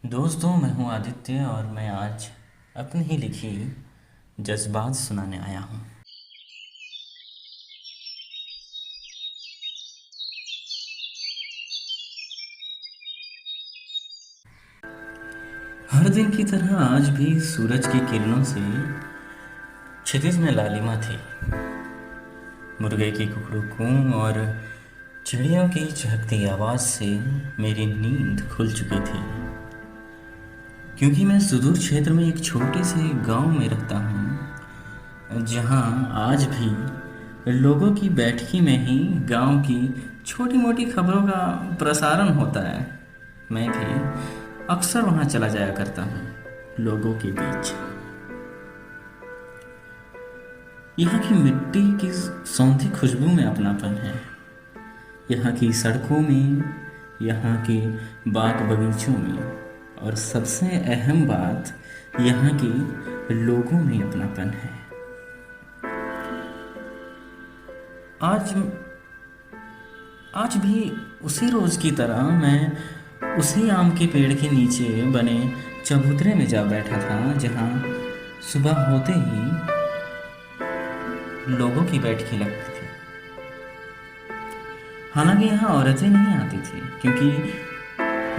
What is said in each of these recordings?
दोस्तों, मैं हूँ आदित्य और मैं आज अपनी ही लिखी जज्बात सुनाने आया हूँ। हर दिन की तरह आज भी सूरज की किरणों से क्षितिज में लालिमा थी। मुर्गे की कुकड़ू और चिड़ियों की चहकती आवाज़ से मेरी नींद खुल चुकी थी, क्योंकि मैं सुदूर क्षेत्र में एक छोटे से गांव में रहता हूँ, जहाँ आज भी लोगों की बैठकी में ही गांव की छोटी मोटी खबरों का प्रसारण होता है। मैं भी अक्सर वहाँ चला जाया करता हूँ, लोगों के बीच। यहाँ की मिट्टी की सौंधी खुशबू में अपनापन है। यहाँ की सड़कों में, यहाँ के बाग बगीचों में, और सबसे अहम बात, यहाँ के लोगों में अपनापन है। आज आज भी उसी रोज की तरह मैं उसी आम के पेड़ के नीचे बने चबूतरे में जा बैठा था, जहाँ सुबह होते ही लोगों की बैठकी लगती थी। हालांकि यहाँ औरतें नहीं आती थी, क्योंकि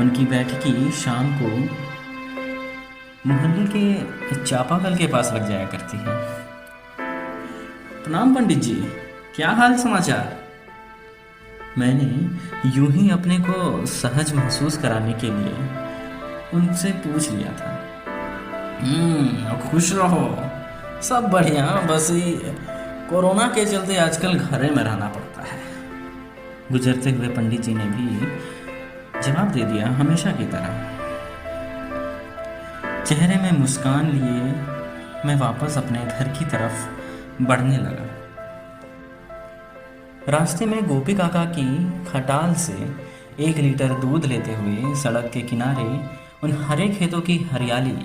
उनकी बैठकी शाम को मोहल्ले के चापाकल के पास लग जाया करती है। प्रणाम पंडित जी, क्या हाल समाचार? मैंने यूं ही अपने को सहज महसूस कराने के लिए उनसे पूछ लिया था। खुश रहो, सब बढ़िया, बस ये कोरोना के चलते आजकल घरे में रहना पड़ता है। गुजरते हुए पंडित जी ने भी जवाब दे दिया, हमेशा की तरह। चेहरे में मुस्कान लिए मैं वापस अपने घर की तरफ बढ़ने लगा। रास्ते में गोपी काका की खटाल से 1 लीटर दूध लेते हुए सड़क के किनारे उन हरे खेतों की हरियाली,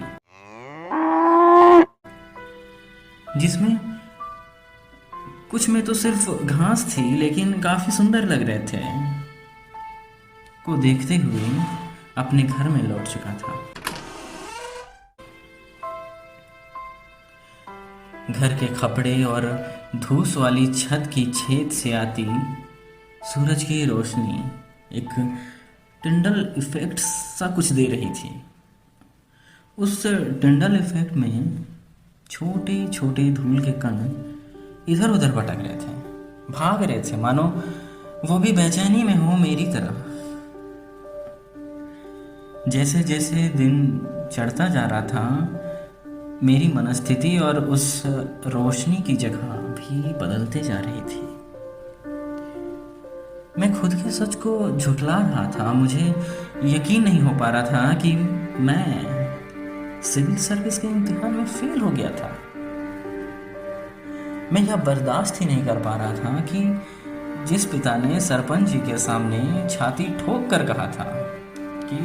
जिसमें कुछ में तो सिर्फ घास थी लेकिन काफी सुंदर लग रहे थे, को देखते हुए अपने घर में लौट चुका था। घर के खपड़े और धूस वाली छत की छेद से आती सूरज की रोशनी एक टिंडल इफेक्ट सा कुछ दे रही थी। उस टिंडल इफेक्ट में छोटे छोटे धूल के कण इधर उधर भटक रहे थे, भाग रहे थे, मानो वो भी बेचैनी में हो मेरी तरह। जैसे जैसे दिन चढ़ता जा रहा था, मेरी मनस्थिति और उस रोशनी की जगह भी बदलते जा रही थी। मैं खुद के सच को झुठला रहा था। मुझे यकीन नहीं हो पा रहा था कि मैं सिविल सर्विस के इम्तिहान में फेल हो गया था। मैं यह बर्दाश्त ही नहीं कर पा रहा था कि जिस पिता ने सरपंच जी के सामने छाती ठोक कर कहा था कि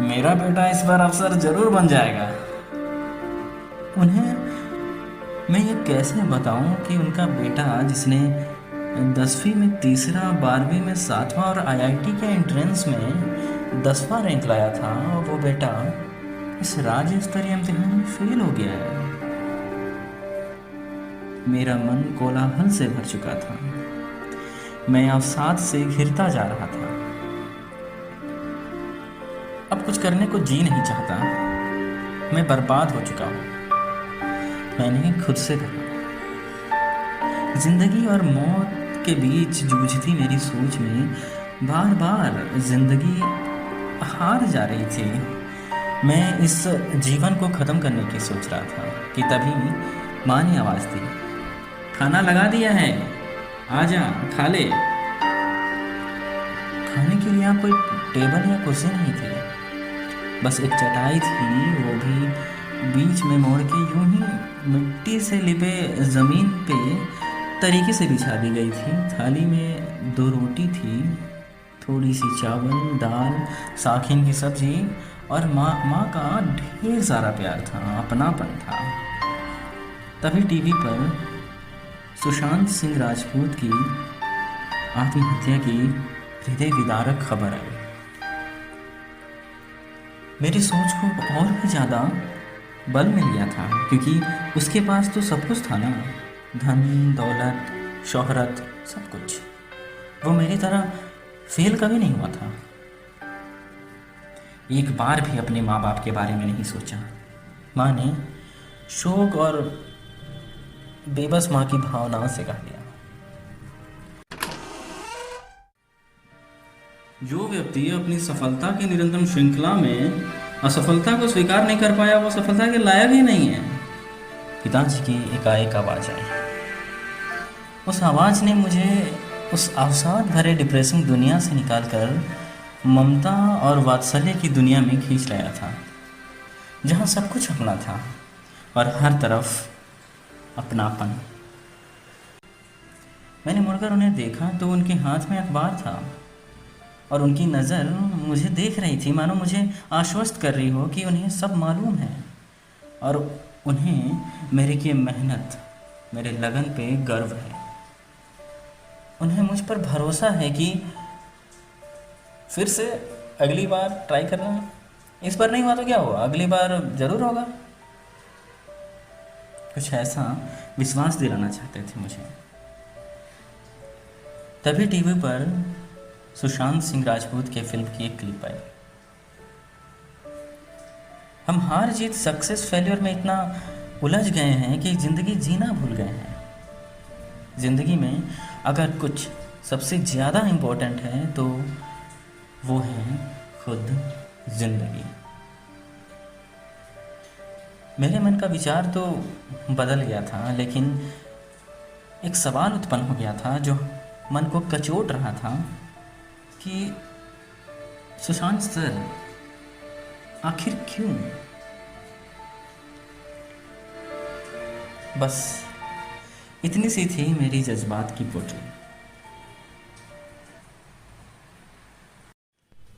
मेरा बेटा इस बार अफसर जरूर बन जाएगा, उन्हें मैं ये कैसे बताऊं कि उनका बेटा, जिसने 10वीं में तीसरा, 12वीं में 7वां और IIT के एंट्रेंस में 10वां रैंक लाया था, और वो बेटा इस राज्य स्तरीय इम्तिहान में फेल हो गया है। मेरा मन कोलाहल से भर चुका था। मैं अवसाद से घिरता जा रहा था। अब कुछ करने को जी नहीं चाहता। मैं बर्बाद हो चुका हूँ। मैंने खुद से कहा। जिंदगी और मौत के बीच जूझती मेरी सोच में बार बार जिंदगी हार जा रही थी। मैं इस जीवन को ख़त्म करने की सोच रहा था कि तभी माँ ने आवाज़ दी, खाना लगा दिया है, आजा खा ले। खाने के लिए यहाँ कोई टेबल या कुर्सी नहीं थी, बस एक चटाई थी, वो भी बीच में मोड़ के यूं ही मिट्टी से लिपे ज़मीन पे तरीके से बिछा दी गई थी। थाली में 2 रोटी थी, थोड़ी सी चावल, दाल, साखिन की सब्जी, और माँ का ढेर सारा प्यार था, अपनापन था। तभी टीवी पर सुशांत सिंह राजपूत की आत्महत्या की हृदय विदारक खबर आई। मेरी सोच को और भी ज़्यादा बल मिल गया था, क्योंकि उसके पास तो सब कुछ था ना, धन दौलत शोहरत सब कुछ। वो मेरी तरह फेल कभी नहीं हुआ था। एक बार भी अपने माँ बाप के बारे में नहीं सोचा। माँ ने शोक और बेबस माँ की भावनाओं से कह दिया। जो व्यक्ति अपनी सफलता की निरंतर श्रृंखला में असफलता को स्वीकार नहीं कर पाया, वो सफलता के लायक ही नहीं है। पिताजी की एकाएक आवाज़ आई। उस आवाज़ ने मुझे उस अवसाद भरे डिप्रेसिंग दुनिया से निकालकर ममता और वात्सल्य की दुनिया में खींच लाया था, जहाँ सब कुछ अपना था और हर तरफ अपनापन। मैंने मुड़कर उन्हें देखा तो उनके हाथ में अखबार था और उनकी नज़र मुझे देख रही थी, मानो मुझे आश्वस्त कर रही हो कि उन्हें सब मालूम है और उन्हें मेरे की मेहनत, मेरे लगन पे गर्व है। उन्हें मुझ पर भरोसा है कि फिर से अगली बार ट्राई करना है। इस बार नहीं हुआ तो क्या हुआ, अगली बार ज़रूर होगा। कुछ ऐसा विश्वास दिलाना चाहते थे मुझे। तभी टीवी पर सुशांत सिंह राजपूत के फिल्म की एक क्लिप आई। हम हार जीत सक्सेस फेल्योर में इतना उलझ गए हैं कि ज़िंदगी जीना भूल गए हैं। ज़िंदगी में अगर कुछ सबसे ज़्यादा इम्पोर्टेंट है तो वो है खुद ज़िंदगी। मेरे मन का विचार तो बदल गया था, लेकिन एक सवाल उत्पन्न हो गया था जो मन को कचोट रहा था कि सुशांत सर, आखिर क्यों? बस इतनी सी थी मेरी जज्बात की पोटली।